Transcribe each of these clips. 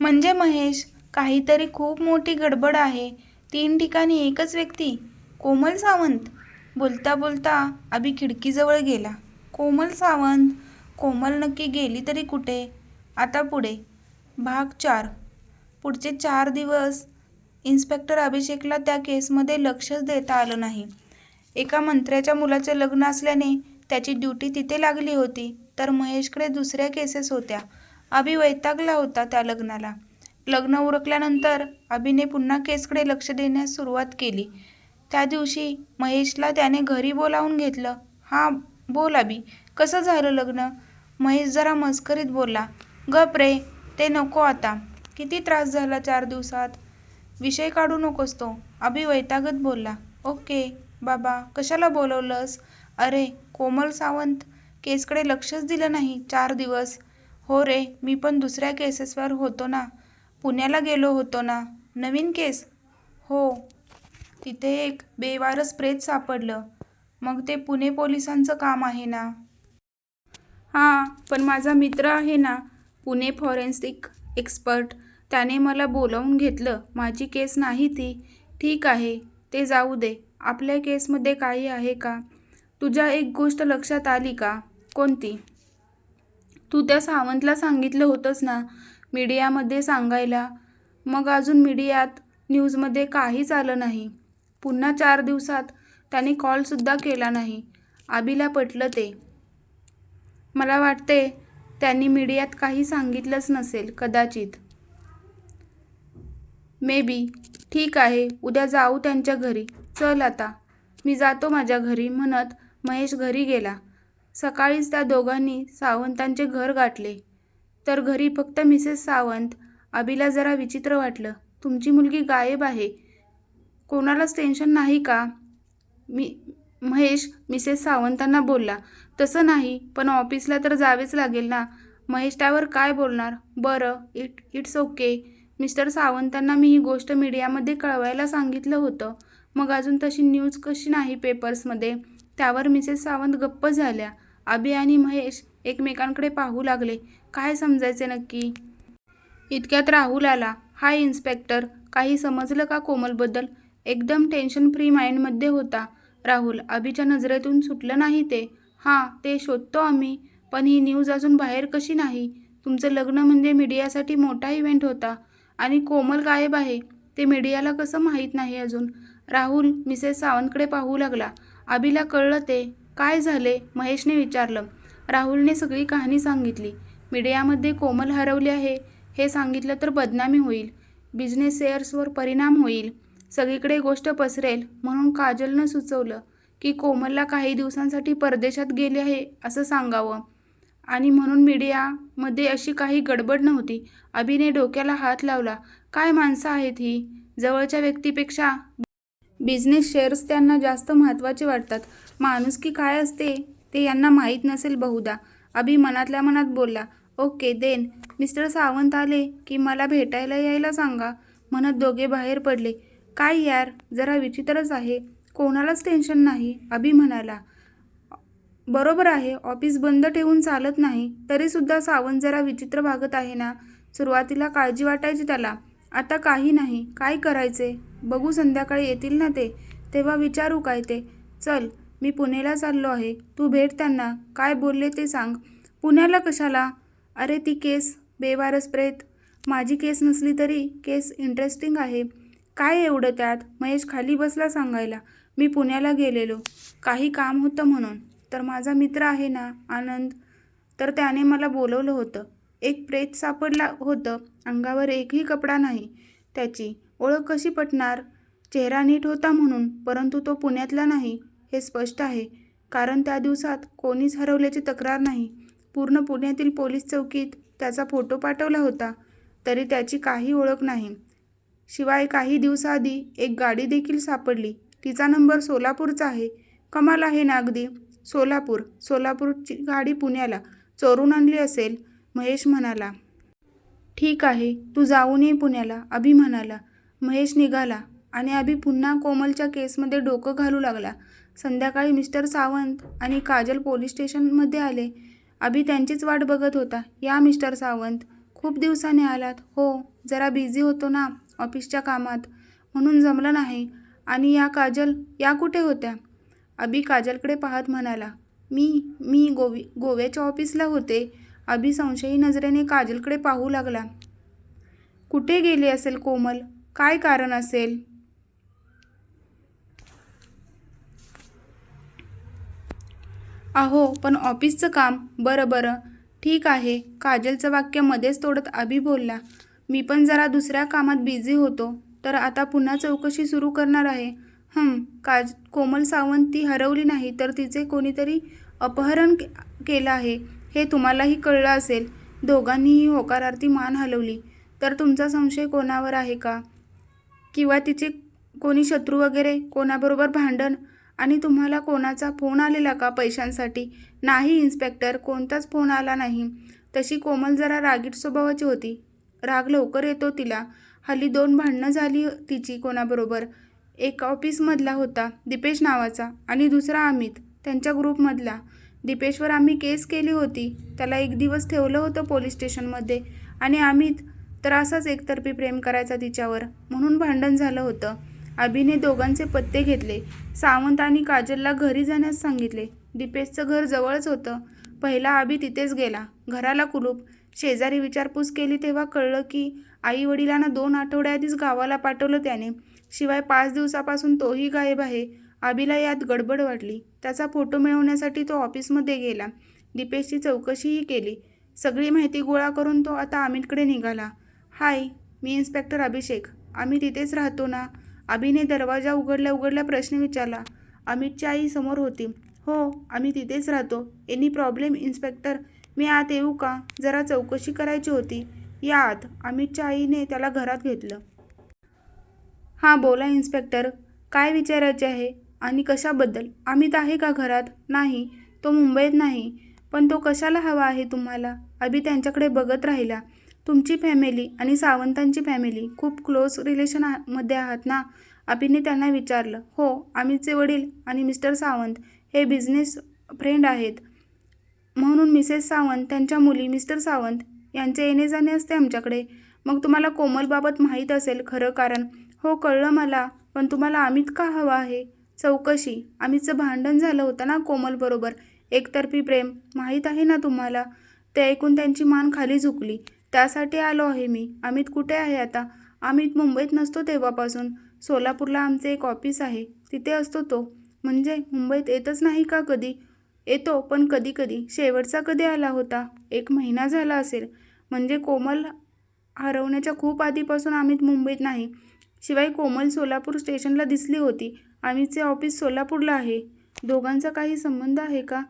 म्हणजे महेश, काहीतरी खूप मोठी गडबड आहे. 3 ठिकाणी एकच व्यक्ती. कोमल सावंत. बोलता बोलता अभि खिडकीजवळ गेला. कोमल सावंत. कोमल नक्की गेली तरी कुठे? आता पुढे. भाग 4. पुढचे 4 दिवस इन्स्पेक्टर अभिषेकला त्या केसमध्ये लक्षच देता आलं नाही. एका मंत्र्याच्या मुलाचे लग्न असल्याने त्याची ड्युटी तिथे लागली होती, तर महेशकडे दुसऱ्या केसेस होत्या. अभि वैतागला होता त्या लग्नाला. लग्न उरकल्यानंतर अभिने पुन्हा केसकडे लक्ष देण्यास सुरुवात केली. त्या दिवशी महेशला त्याने घरी बोलावून घेतलं. "हां बोल अभि, कसं झालं लग्न? " महेश जरा मस्करीत बोलला. "गप रे, ते नको आता. किती त्रास झाला 4 दिवसात. विषय काढू नकोस तो. " अभि वैतागत बोलला. "ओके बाबा, कशाला बोलवलंस? " "अरे, कोमल सावंत केसकडे लक्षच दिलं नाही 4 दिवस. " "हो रे, मी पण दुसऱ्या केसेसवर होतो ना. पुण्याला गेलो होतो ना. " "नवीन केस? " "हो. तिथे एक बेवारस प्रेत सापडलं. " "मग ते पुणे पोलिसांचं काम आहे ना. " "हां, पण माझा मित्र आहे ना, पुणे फॉरेन्सिक एक्सपर्ट. त्याने मला बोलावून घेतलं. माझी केस नाही ती. " "ठीक आहे, ते जाऊ दे. आपल्या केसमध्ये काही आहे का? तुझ्या एक गोष्ट लक्षात आली का? " "कोणती? " "तू त्या सावंतला सांगितलं होतंस ना मीडियामध्ये सांगायला. मग अजून मीडियात, न्यूजमध्ये काहीच आलं नाही. पुन्हा 4 दिवसात त्याने कॉलसुद्धा केला नाही. " अभिला पटलं ते. "मला वाटते त्यांनी मीडियात काही सांगितलंच नसेल कदाचित. May be. ठीक आहे, उद्या जाऊ त्यांच्या घरी. चल आता. " "मी जातो माझ्या घरी" म्हणत महेश घरी गेला. सकाळीच त्या दोघांनी सावंतांचे घर गाठले. तर घरी फक्त मिसेस सावंत. अभिला जरा विचित्र वाटलं. "तुमची मुलगी गायब आहे. कोणालाच टेन्शन नाही का? " महेश मिसेस सावंतांना बोलला. "तसं नाही, पण ऑफिसला तर जावेच लागेल ना. " महेश त्यावर काय बोलणार? "बरं, इट्स ओके. मिस्टर सावंतांना मी ही गोष्ट मीडियामध्ये कळवायला सांगितलं होतं. मग अजून तशी न्यूज कशी नाही पेपर्समध्ये? " त्यावर मिसेस सावंत गप्प झाल्या. अभि आणि महेश एकमेकांकडे पाहू लागले. काय समजायचे नक्की? इतक्यात राहुल आला. "हाय इन्स्पेक्टर. काही समजलं का कोमलबद्दल? " एकदम टेन्शन फ्री माइंडमध्ये होता राहुल. अभिच्या नजरेतून सुटलं नाही ते. "हां, ते शोधतो आम्ही. पण ही न्यूज अजून बाहेर कशी नाही? तुमचं लग्न म्हणजे मीडियासाठी मोठा इव्हेंट होता. आणि कोमल गायब आहे, ते मीडियाला कसं माहीत नाही अजून? " राहुल मिसेस सावंतकडे पाहू लागला. अभिला कळलं ते. "काय झाले? " महेशने विचारलं. राहुलने सगळी कहाणी सांगितली. "मीडियामध्ये कोमल हरवली आहे हे सांगितलं तर बदनामी होईल. बिझनेस शेअर्सवर परिणाम होईल. सगळीकडे गोष्ट पसरेल. म्हणून काजलनं सुचवलं की कोमलला काही दिवसांसाठी परदेशात गेली आहे असं सांगावं. आणि म्हणून मीडियामध्ये अशी काही गडबड नव्हती. " अभिने डोक्याला हात लावला. काय माणसं आहेत ही? जवळच्या व्यक्तीपेक्षा बिझनेस शेअर्स त्यांना जास्त महत्त्वाचे वाटतात. माणुसकी काय असते ते यांना माहीत नसेल बहुधा. अभि मनातल्या मनात बोलला. "Okay then. मिस्टर सावंत आले की मला भेटायला यायला सांगा" म्हणत दोघे बाहेर पडले. "काय यार, जरा विचित्रच आहे. कोणालाच टेन्शन नाही" अभि म्हणाला. "बरोबर आहे, ऑफिस बंद ठेवून चालत नाही. तरीसुद्धा सावंत जरा विचित्र वागत आहे ना. सुरुवातीला काळजी वाटायची त्याला. आता काही नाही. काय करायचे? बघू, संध्याकाळी येतील ना ते, तेव्हा विचारू काय ते. चल, मी पुणेला चाललो आहे. तू भेट त्यांना. काय बोलले ते सांग. " "पुण्याला कशाला? " "अरे ती केस, बेवारस प्रेत. माझी केस नसली तरी केस इंटरेस्टिंग आहे. काय एवढं त्यात? " महेश खाली बसला सांगायला. "मी पुण्याला गेलेलो. काही काम होतं म्हणून. तर माझा मित्र आहे ना आनंद, तर त्याने मला बोलवलं होतं. एक प्रेत सापडलं होतं. अंगावर एकही कपडा नाही. त्याची ओळख कशी पटणार? चेहरा नीट होता म्हणून. परंतु तो पुण्यातला नाही हे स्पष्ट आहे. कारण त्या दिवसात कोणीच हरवल्याची तक्रार नाही. पूर्ण पुण्यातील पोलीस चौकीत त्याचा फोटो पाठवला होता, तरी त्याची काही ओळख नाही. शिवाय काही दिवसाआधी एक गाडी देखील सापडली. तिचा नंबर सोलापूरचा आहे. कमाल आहे ना अगदी. सोलापूरची गाडी पुण्याला चोरून आणली असेल" महेश म्हणाला. "ठीक आहे, तू जाऊन ये पुण्याला" अभि म्हणाला. महेश निघाला आणि अभि पुन्हा कोमलच्या केसमध्ये डोकं घालू लागला. संध्याकाळी मिस्टर सावंत आणि काजल पोलीस स्टेशनमध्ये आले. अभि त्यांचीच वाट बघत होता. "या मिस्टर सावंत. खूप दिवसांनी आलात. हो, जरा बिझी होतो ना ऑफिसच्या कामात, म्हणून जमलं नाही. आणि या काजल, या कुठे होत्या? अभि काजलकडे पाहत म्हणाला. मी मी गोव्याच्या ऑफिसला होते. अभि संशयी नजरेने काजलकडे पाहू लागला. कुठे गेली असेल कोमल? काय कारण असेल? अहो, पण ऑफिसचं काम. बरं बरं, ठीक आहे. काजलचं वाक्य मध्येच तोडत अभि बोलला. मी पण जरा दुसऱ्या कामात बिझी होतो, तर आता पुन्हा चौकशी सुरू करणार आहे. कोमल सावंत ती हरवली नाही, तर तिचे कोणीतरी अपहरण केलं आहे, हे तुम्हालाही कळलं असेल. दोघांनीही होकारार्थी मान हलवली. तर तुमचा संशय कोणावर आहे का? किंवा तिचे कोणी शत्रू वगैरे, कोणाबरोबर भांडण? आणि तुम्हाला कोणाचा फोन आलेला का पैशांसाठी? नाही इन्स्पेक्टर, कोणताच फोन आला नाही. तशी कोमल जरा रागीट स्वभावाची होती. राग लवकर येतो तिला. हल्ली 2 भांडणं झाली तिची कोणाबरोबर. एक ऑफिसमधला होता दीपेश नावाचा, आणि दुसरा अमित, त्यांच्या ग्रुपमधला. दीपेशवर आम्ही केस केली होती. त्याला 1 दिवस ठेवलं होतं पोलीस स्टेशनमध्ये. आणि अमित तर असाच एकतर्फी प्रेम करायचा तिच्यावर, म्हणून भांडण झालं होतं. अभिने दोघांचे पत्ते घेतले. सावंत आणि काजलला घरी जाण्यास सांगितले. दीपेशचं घर जवळच होतं. पहिला अभि तिथेच गेला. घराला कुलूप. शेजारी विचारपूस केली तेव्हा कळलं की आई वडिलांना 2 आठवड्याआधीच गावाला पाठवलं त्याने. शिवाय 5 दिवसापासून तोही गायब आहे. अभिला यात गडबड वाटली. त्याचा फोटो मिळवण्यासाठी तो ऑफिसमध्ये गेला. दीपेशची चौकशीही केली. सगळी माहिती गोळा करून तो आता अमितकडे निघाला. हाय, मी इन्स्पेक्टर अभिषेक. आम्ही तिथेच राहतो ना? अभिने दरवाजा उघडल्या उघडल्या प्रश्न विचारला. अमितची आई समोर होती. हो, आम्ही तिथेच राहतो. Any problem inspector? मी आत येऊ का? जरा चौकशी करायची होती. या आत. अमितच्या आईने त्याला घरात घेतलं. हां, बोला इन्स्पेक्टर, काय विचारायचे आहे आणि कशाबद्दल? अमित आहे का घरात? नाही, तो मुंबईत नाही. पण तो कशाला हवा आहे तुम्हाला? अभि त्यांच्याकडे बघत राहिला. तुमची फॅमिली आणि सावंतांची फॅमिली खूप क्लोज रिलेशनमध्ये आहात ना? अभिने त्यांना विचारलं. हो, अमितचे वडील आणि मिस्टर सावंत हे बिझनेस फ्रेंड आहेत, म्हणून मिसेस सावंत, त्यांच्या मुली, मिस्टर सावंत यांचे येणे जाणे असते आमच्याकडे. मग तुम्हाला कोमलबाबत माहीत असेल खरं कारण? हो, कळलं मला. पण तुम्हाला अमित का हवा आहे? चौकशी. अमितचं भांडण झालं होतं ना कोमलबरोबर, एकतर्फी प्रेम, माहीत आहे ना तुम्हाला? ते ऐकून त्यांची मान खाली झुकली. त्यासाठी आलो आहे मी. अमित कुठे आहे आता? अमित मुंबईत नसतो तेव्हापासून. सोलापूरला आमचे एक ऑफिस आहे, तिथे असतो तो. म्हणजे मुंबईत येतच नाही का कधी? येतो, पण कधी कधी. शेवटचा कधी आला होता? 1 महिना झाला असेल. म्हणजे कोमल हरवण्याच्या खूप आधीपासून अमित मुंबईत नाही. शिवाय कोमल सोलापूर स्टेशनला दिसली होती. अमितचे ऑफिस सोलापूरला आहे. दोघांचा काही संबंध आहे का?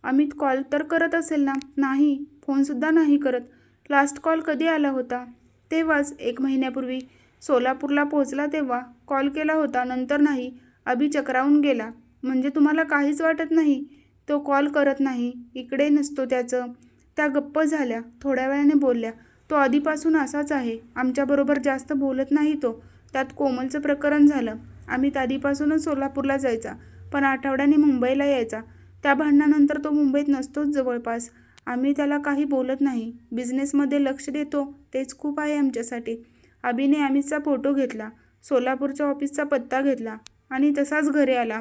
अमित कॉल तर करत असेल ना? नाही, फोनसुद्धा नाही करत. लास्ट कॉल कधी आला होता? तेव्हाच 1 महिन्यापूर्वी. सोलापूरला पोहोचला तेव्हा कॉल केला होता, नंतर नाही. अभि चक्रावून गेला. म्हणजे तुम्हाला काहीच वाटत नाही? तो कॉल करत नाही, इकडे नसतो त्याचं. त्या गप्प झाल्या. थोड्या वेळाने बोलल्या. तो आधीपासून असाच आहे. आमच्याबरोबर जास्त बोलत नाही तो. त्यात कोमलचं प्रकरण झालं. अमित आधीपासूनच सोलापूरला जायचा, पण आठवड्याने मुंबईला यायचा. त्या भांडणानंतर तो मुंबईत नसतोच जवळपास. आम्ही त्याला काही बोलत नाही. बिझनेसमध्ये लक्ष देतो, तेच खूप आहे आमच्यासाठी. अभिने अमितचा फोटो घेतला, सोलापूरच्या ऑफिसचा पत्ता घेतला आणि तसाच घरी आला.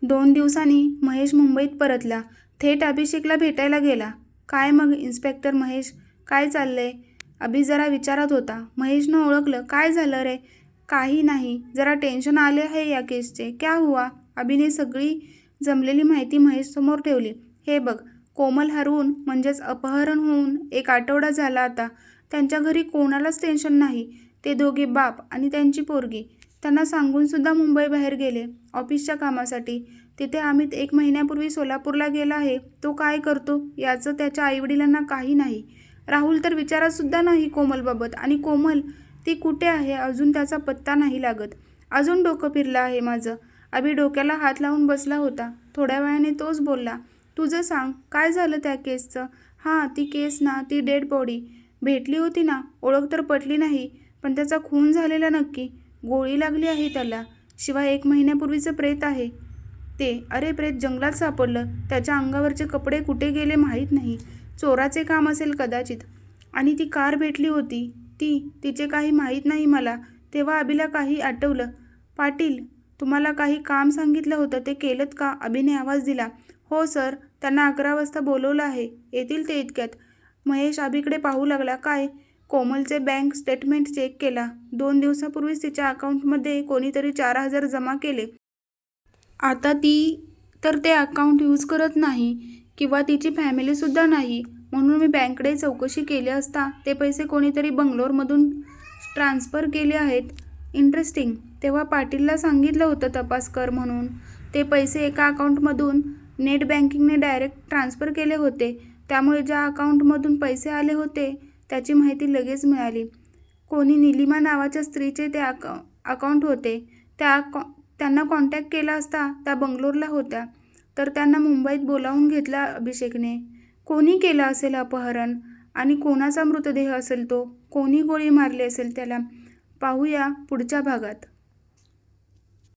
2 दिवसांनी महेश मुंबईत परतला. थेट अभिषेकला भेटायला गेला. काय मग इन्स्पेक्टर महेश, काय चाललंय? अभि जरा विचारत होता. महेशनं ओळखलं. काय झालं रे? काही नाही, जरा टेन्शन आले आहे या केसचे. क्या हुआ? अभिने सगळी जमलेली माहिती महेशसमोर ठेवली. हे बघ, कोमल हरवून म्हणजेच अपहरण होऊन 1 आठवडा झाला आता. त्यांच्या घरी कोणालाच टेन्शन नाही. ते दोघे, बाप आणि त्यांची पोरगी, त्यांना सांगूनसुद्धा मुंबई बाहेर गेले ऑफिसच्या कामासाठी. तिथे अमित 1 महिन्यापूर्वी सोलापूरला गेला आहे. तो काय करतो याचं त्याच्या आईवडिलांना काही नाही. राहुल तर विचारतसुद्धा नाही कोमलबाबत. आणि कोमल, ती कुठे आहे अजून त्याचा पत्ता नाही लागत. अजून डोकं फिरलं आहे माझं. अभि डोक्याला हात लावून बसला होता. थोड्या वेळाने तोच बोलला. तुझं सांग, काय झालं त्या केसचं? हां, ती केस ना, ती डेड बॉडी भेटली होती ना. ओळख तर पटली नाही, पण त्याचा खून झालेला नक्की. गोळी लागली आहे त्याला. शिवाय 1 महिन्यापूर्वीचं प्रेत आहे ते. अरे, प्रेत जंगलात सापडलं. त्याच्या अंगावरचे कपडे कुठे गेले माहीत नाही. चोराचे काम असेल कदाचित. आणि ती कार भेटली होती तिचे काही माहीत नाही मला. तेव्हा अभिला काही आठवलं. पाटील, तुम्हाला काही काम सांगितलं होतं ते केलंत का? अभिने आवाज दिला. हो सर, त्यांना 11 वाजता बोलवलं आहे, येतील ते इतक्यात. महेश अभिकडे पाहू लागला. काय? कोमलचे बँक स्टेटमेंट चेक केला. 2 दिवसापूर्वीच तिच्या अकाउंटमध्ये कोणीतरी 4,000 जमा केले. आता ती तर ते अकाउंट यूज करत नाही किंवा तिची फॅमिलीसुद्धा नाही. म्हणून मी बँकेकडे चौकशी केली असता ते पैसे कोणीतरी बंगलोरमधून ट्रान्सफर केले आहेत. इंटरेस्टिंग. तेव्हा पाटीलला सांगितलं होतं तपास कर म्हणून. ते पैसे एका अकाउंटमधून नेट बँकिंगने डायरेक्ट ट्रान्सफर केले होते. त्यामुळे ज्या अकाउंटमधून पैसे आले होते त्याची माहिती लगेच मिळाली. कोणी निलिमा नावाच्या स्त्रीचे ते अकाउंट होते. त्यांना कॉन्टॅक्ट केला असता त्या बंगलोरला होत्या. तर त्यांना मुंबईत बोलावून घेतलं अभिषेकने. कोणी केलं असेल अपहरण आणि कोणाचा मृतदेह असेल तो? कोणी गोळी मारली असेल त्याला? पाहूया पुढच्या भागात.